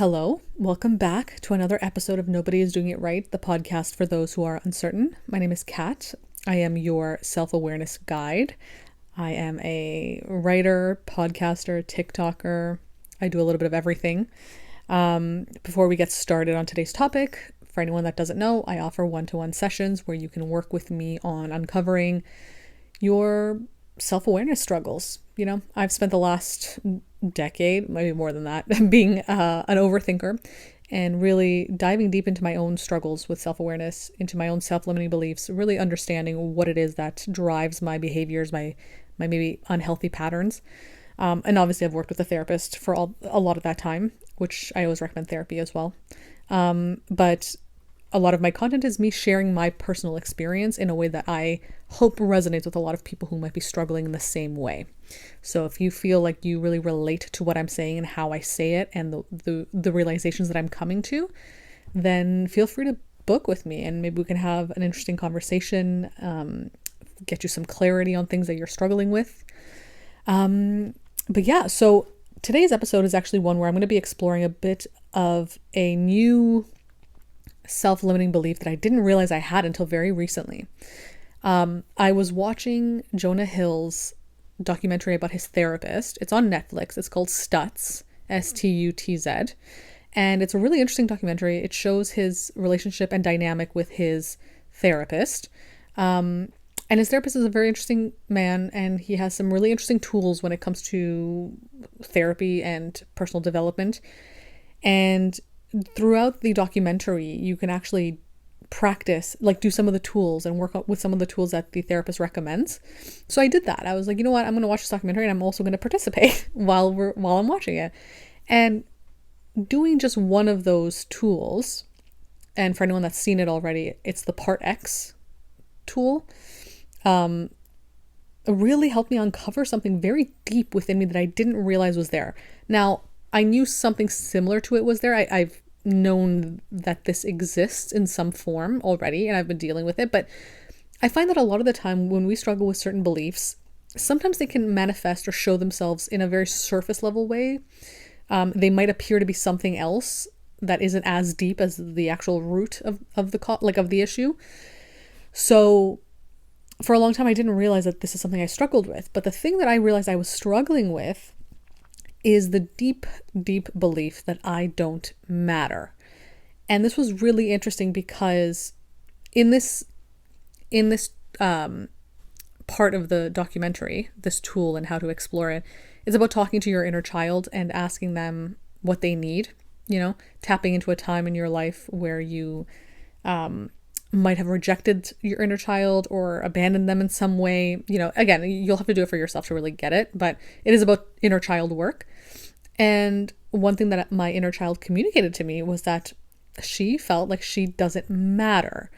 Hello, welcome back to another episode of Nobody is Doing It Right, the podcast for those who are uncertain. My name is Kat. I am your self-awareness guide. I am a writer, podcaster, TikToker. I do a little bit of everything. Before we get started on today's topic, for anyone that doesn't know, I offer one-to-one sessions where you can work with me on uncovering your self-awareness struggles. You know, I've spent the last decade, maybe more than that, being an overthinker and really diving deep into my own struggles with self-awareness, into my own self-limiting beliefs, really understanding what it is that drives my behaviors, my maybe unhealthy patterns. And obviously I've worked with a therapist for a lot of that time, which I always recommend therapy as well. But a lot of my content is me sharing my personal experience in a way that I hope resonates with a lot of people who might be struggling in the same way. So if you feel like you really relate to what I'm saying and how I say it and the realizations that I'm coming to, then feel free to book with me and maybe we can have an interesting conversation, get you some clarity on things that you're struggling with. But yeah, so today's episode is actually one where I'm going to be exploring a bit of a new self-limiting belief that I didn't realize I had until very recently. I was watching Jonah Hill's documentary about his therapist. It's on Netflix. It's called Stutz, Stutz. And it's a really interesting documentary. It shows his relationship and dynamic with his therapist. And his therapist is a very interesting man, and he has some really interesting tools when it comes to therapy and personal development. And throughout the documentary, you can actually practice, like do some of the tools and work with some of the tools that the therapist recommends. So I did that. I was like, you know what? I'm going to watch this documentary and I'm also going to participate while I'm watching it. And doing just one of those tools, and for anyone that's seen it already, it's the Part X tool, really helped me uncover something very deep within me that I didn't realize was there. Now, I knew something similar to it was there. I've known that this exists in some form already, and I've been dealing with it. But I find that a lot of the time when we struggle with certain beliefs, sometimes they can manifest or show themselves in a very surface level way. They might appear to be something else that isn't as deep as the actual root of the issue. So for a long time, I didn't realize that this is something I struggled with. But the thing that I realized I was struggling with is the deep, deep belief that I don't matter. And this was really interesting because in this part of the documentary, this tool and how to explore it, is about talking to your inner child and asking them what they need, tapping into a time in your life where you might have rejected your inner child or abandoned them in some way. Again, you'll have to do it for yourself to really get it, but it is about inner child work. And one thing that my inner child communicated to me was that she felt like she doesn't matter.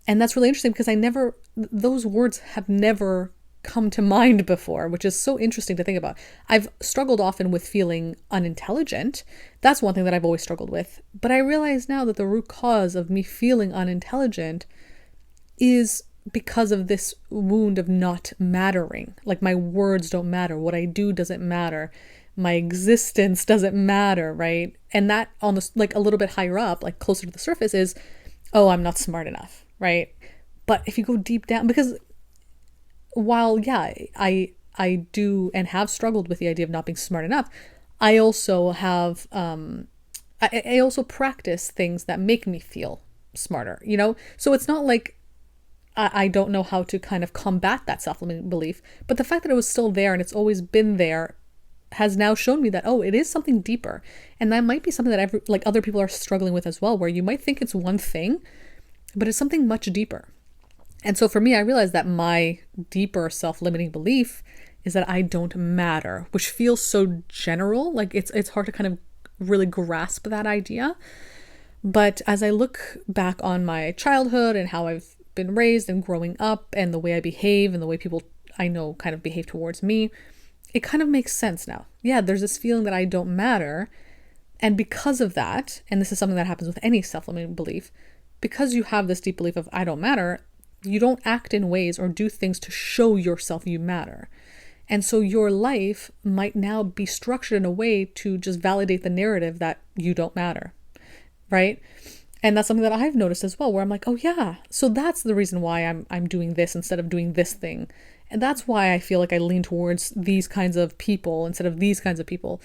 And that's really interesting because those words have never come to mind before, which is so interesting to think about. I've struggled often with feeling unintelligent. That's one thing that I've always struggled with. But I realize now that the root cause of me feeling unintelligent is because of this wound of not mattering. Like my words don't matter. What I do doesn't matter. My existence doesn't matter, right? And that on the, like a little bit higher up, like closer to the surface is, oh, I'm not smart enough, right? But if you go deep down, because while, yeah, I do and have struggled with the idea of not being smart enough, I also have, I also practice things that make me feel smarter, So it's not like I don't know how to kind of combat that self-limiting belief, but the fact that it was still there and it's always been there has now shown me that, oh, it is something deeper. And that might be something that other people are struggling with as well, where you might think it's one thing, but it's something much deeper. And so for me, I realized that my deeper self-limiting belief is that I don't matter, which feels so general. Like it's hard to kind of really grasp that idea. But as I look back on my childhood and how I've been raised and growing up and the way I behave and the way people I know kind of behave towards me, it kind of makes sense now. Yeah, there's this feeling that I don't matter. And because of that, and this is something that happens with any self-limiting belief, because you have this deep belief of I don't matter, you don't act in ways or do things to show yourself you matter. And so your life might now be structured in a way to just validate the narrative that you don't matter, right? And that's something that I've noticed as well, where I'm like, oh yeah, so that's the reason why I'm doing this instead of doing this thing. And that's why I feel like I lean towards these kinds of people instead of these kinds of people.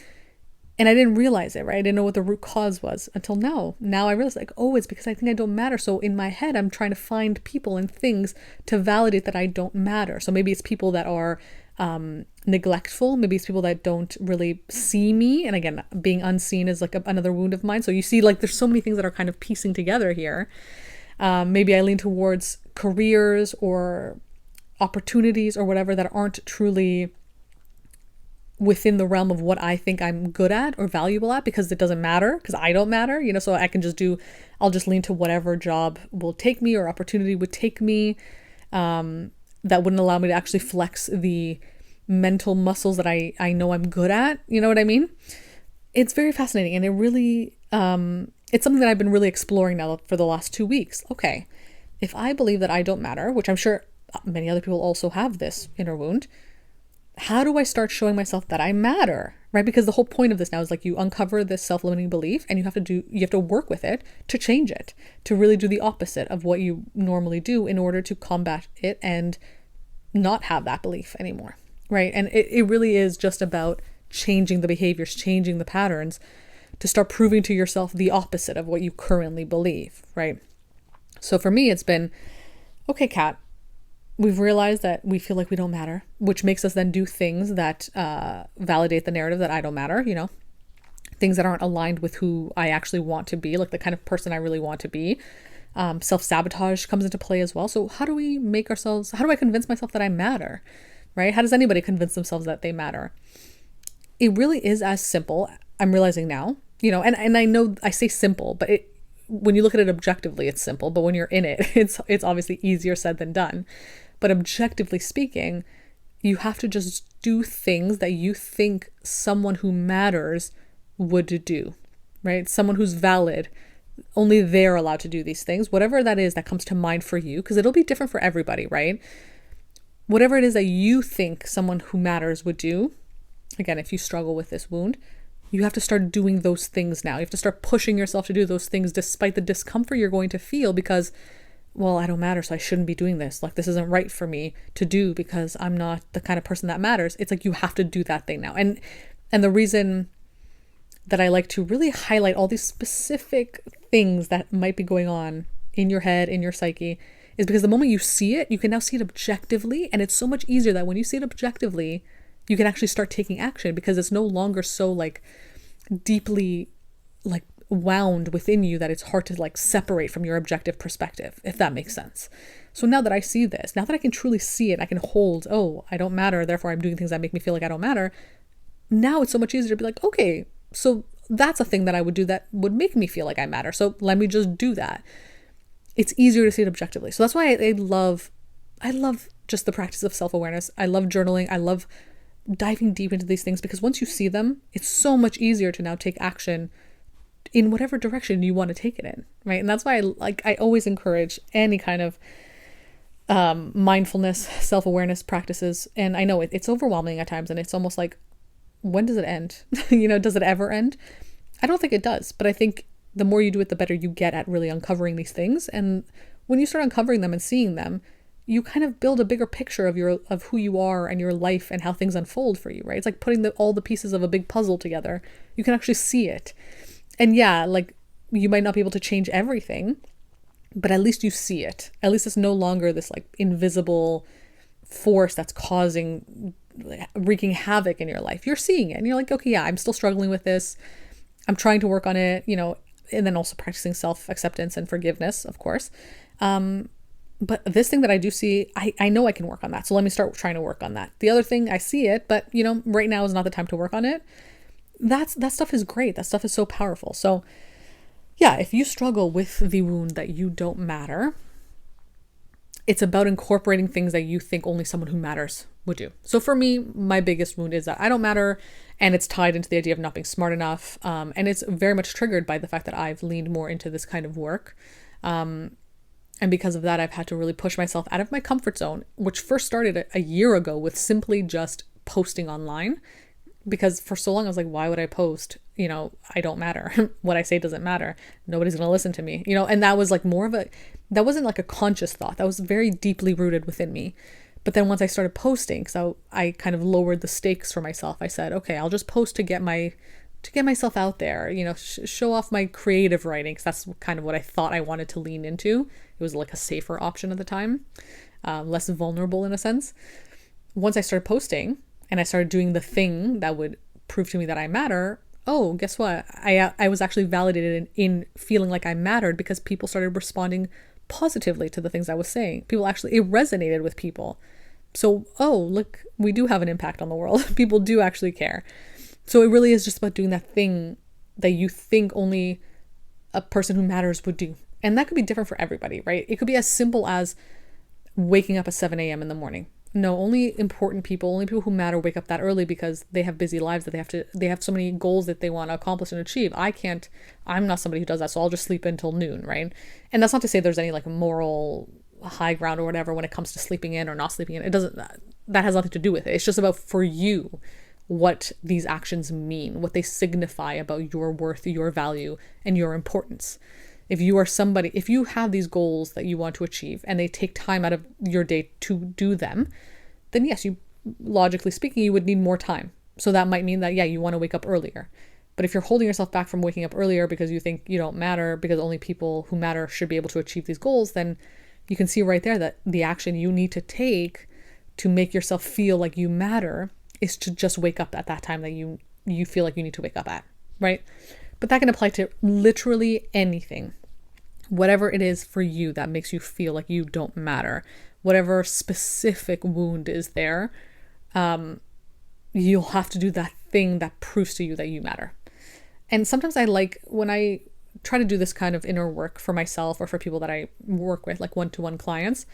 And I didn't realize it, right? I didn't know what the root cause was until now. Now I realize, like, oh, it's because I think I don't matter. So in my head, I'm trying to find people and things to validate that I don't matter. So maybe it's people that are neglectful. Maybe it's people that don't really see me. And again, being unseen is like another wound of mine. So you see, like, there's so many things that are kind of piecing together here. Maybe I lean towards careers or opportunities or whatever that aren't truly within the realm of what I think I'm good at or valuable at, because it doesn't matter, because I don't matter, so I'll just lean to whatever job will take me or opportunity would take me, that wouldn't allow me to actually flex the mental muscles that I know I'm good at. You know what I mean? It's very fascinating. And it really, it's something that I've been really exploring now for the last 2 weeks. Okay, if I believe that I don't matter, which I'm sure many other people also have this inner wound, how do I start showing myself that I matter, right? Because the whole point of this now is like you uncover this self-limiting belief and you have to work with it to change it, to really do the opposite of what you normally do in order to combat it and not have that belief anymore, right? And it really is just about changing the behaviors, changing the patterns to start proving to yourself the opposite of what you currently believe, right? So for me, it's been, okay, Kat, we've realized that we feel like we don't matter, which makes us then do things that validate the narrative that I don't matter, things that aren't aligned with who I actually want to be, like the kind of person I really want to be. Self-sabotage comes into play as well. So how do I convince myself that I matter, right? How does anybody convince themselves that they matter? It really is as simple, I'm realizing now, and I know I say simple, but when you look at it objectively, it's simple, but when you're in it, it's obviously easier said than done. But objectively speaking, you have to just do things that you think someone who matters would do, right? Someone who's valid, only they're allowed to do these things, whatever that is that comes to mind for you, because it'll be different for everybody, right? Whatever it is that you think someone who matters would do, again, if you struggle with this wound, you have to start doing those things now. You have to start pushing yourself to do those things despite the discomfort you're going to feel because, well, I don't matter, so I shouldn't be doing this. Like, this isn't right for me to do because I'm not the kind of person that matters. It's like you have to do that thing now. And the reason that I like to really highlight all these specific things that might be going on in your head, in your psyche, is because the moment you see it, you can now see it objectively. And it's so much easier that when you see it objectively, you can actually start taking action because it's no longer so like deeply like wound within you that it's hard to like separate from your objective perspective, if that makes sense. So now that I see this, now that I can truly see it, I can hold, oh, I don't matter, therefore I'm doing things that make me feel like I don't matter. Now it's so much easier to be like, okay, so that's a thing that I would do that would make me feel like I matter. So let me just do that. It's easier to see it objectively. So that's why I love just the practice of self-awareness. I love journaling. I love diving deep into these things because once you see them, it's so much easier to now take action in whatever direction you want to take it in, right? And that's why I always encourage any kind of mindfulness, self-awareness practices. And I know it's overwhelming at times and it's almost like, when does it end? Does it ever end? I don't think it does, but I think the more you do it, the better you get at really uncovering these things. And when you start uncovering them and seeing them, you kind of build a bigger picture of who you are and your life and how things unfold for you, right? It's like putting all the pieces of a big puzzle together. You can actually see it. And yeah, like you might not be able to change everything, but at least you see it. At least it's no longer this like invisible force that's wreaking havoc in your life. You're seeing it and you're like, okay, yeah, I'm still struggling with this. I'm trying to work on it, and then also practicing self-acceptance and forgiveness, of course. But this thing that I do see, I know I can work on that. So let me start trying to work on that. The other thing, I see it, but right now is not the time to work on it. That stuff is great. That stuff is so powerful. So yeah, if you struggle with the wound that you don't matter, it's about incorporating things that you think only someone who matters would do. So for me, my biggest wound is that I don't matter, and it's tied into the idea of not being smart enough. And it's very much triggered by the fact that I've leaned more into this kind of work. And because of that, I've had to really push myself out of my comfort zone, which first started a year ago with simply just posting online, because for so long I was like, why would I post? I don't matter. What I say doesn't matter. Nobody's going to listen to me, and that was like that wasn't like a conscious thought. That was very deeply rooted within me. But then once I started posting, so I kind of lowered the stakes for myself. I said, okay, I'll just post to get myself out there, show off my creative writing, because that's kind of what I thought I wanted to lean into. It was like a safer option at the time, less vulnerable in a sense. Once I started posting and I started doing the thing that would prove to me that I matter, oh, guess what? I was actually validated in feeling like I mattered, because people started responding positively to the things I was saying. It resonated with people. So, oh, look, we do have an impact on the world. People do actually care. So it really is just about doing that thing that you think only a person who matters would do. And that could be different for everybody, right? It could be as simple as waking up at 7 a.m. in the morning. No, only important people, only people who matter wake up that early, because they have busy lives that they have so many goals that they want to accomplish and achieve. I'm not somebody who does that, so I'll just sleep until noon, right? And that's not to say there's any like moral high ground or whatever when it comes to sleeping in or not sleeping in. That has nothing to do with it. It's just about, for you, what these actions mean, what they signify about your worth, your value, and your importance. If you have these goals that you want to achieve and they take time out of your day to do them, then yes, logically speaking, you would need more time. So that might mean that, yeah, you want to wake up earlier. But if you're holding yourself back from waking up earlier because you think you don't matter, because only people who matter should be able to achieve these goals, then you can see right there that the action you need to take to make yourself feel like you matter is to just wake up at that time that you feel like you need to wake up at, right? But that can apply to literally anything. Whatever it is for you that makes you feel like you don't matter, whatever specific wound is there, you'll have to do that thing that proves to you that you matter. And sometimes when I try to do this kind of inner work for myself or for people that I work with, like one-to-one clients,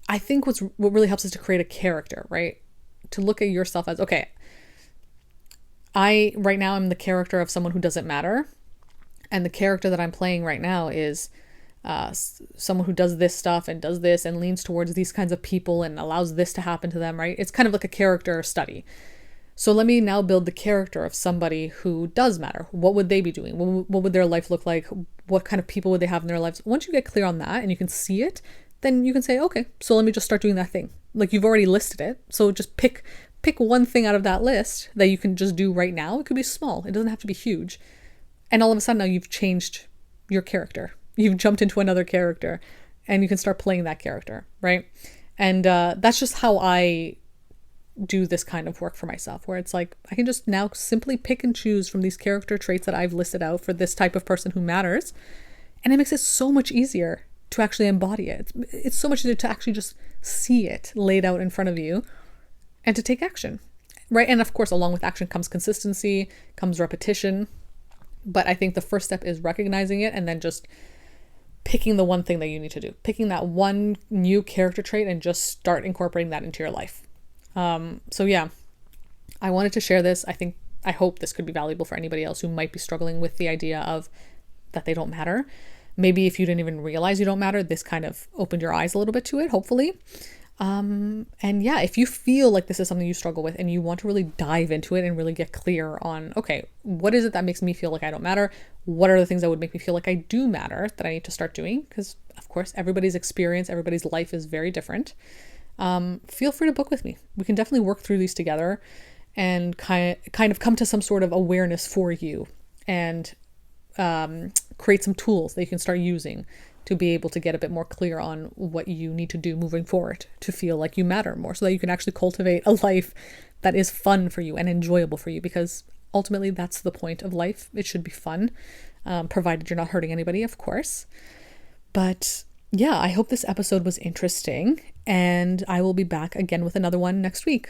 I think what really helps is to create a character, right? To look at yourself as, okay, right now I'm the character of someone who doesn't matter. And the character that I'm playing right now is someone who does this stuff and does this and leans towards these kinds of people and allows this to happen to them, right? It's kind of like a character study. So let me now build the character of somebody who does matter. What would they be doing? What would their life look like? What kind of people would they have in their lives? Once you get clear on that and you can see it, then you can say, okay, so let me just start doing that thing. Like, you've already listed it. So just pick one thing out of that list that you can just do right now. It could be small. It doesn't have to be huge. And all of a sudden now you've changed your character. You've jumped into another character and you can start playing that character, right? And that's just how I do this kind of work for myself, where it's like I can just now simply pick and choose from these character traits that I've listed out for this type of person who matters. And it makes it so much easier to actually embody it. It's so much easier to actually just see it laid out in front of you and to take action, right? And of course, along with action comes consistency, comes repetition. But I think the first step is recognizing it and then just picking the one thing that you need to do, picking that one new character trait and just start incorporating that into your life. So yeah, I wanted to share this. I hope this could be valuable for anybody else who might be struggling with the idea of that they don't matter. Maybe if you didn't even realize you don't matter, this kind of opened your eyes a little bit to it, hopefully. And yeah, if you feel like this is something you struggle with and you want to really dive into it and really get clear on, okay, what is it that makes me feel like I don't matter? What are the things that would make me feel like I do matter that I need to start doing? Because of course, everybody's experience, everybody's life is very different. Feel free to book with me. We can definitely work through these together and kind of come to some sort of awareness for you and create some tools that you can start using to be able to get a bit more clear on what you need to do moving forward to feel like you matter more, so that you can actually cultivate a life that is fun for you and enjoyable for you, because ultimately that's the point of life. It should be fun, provided you're not hurting anybody, of course. But yeah, I hope this episode was interesting, and I will be back again with another one next week.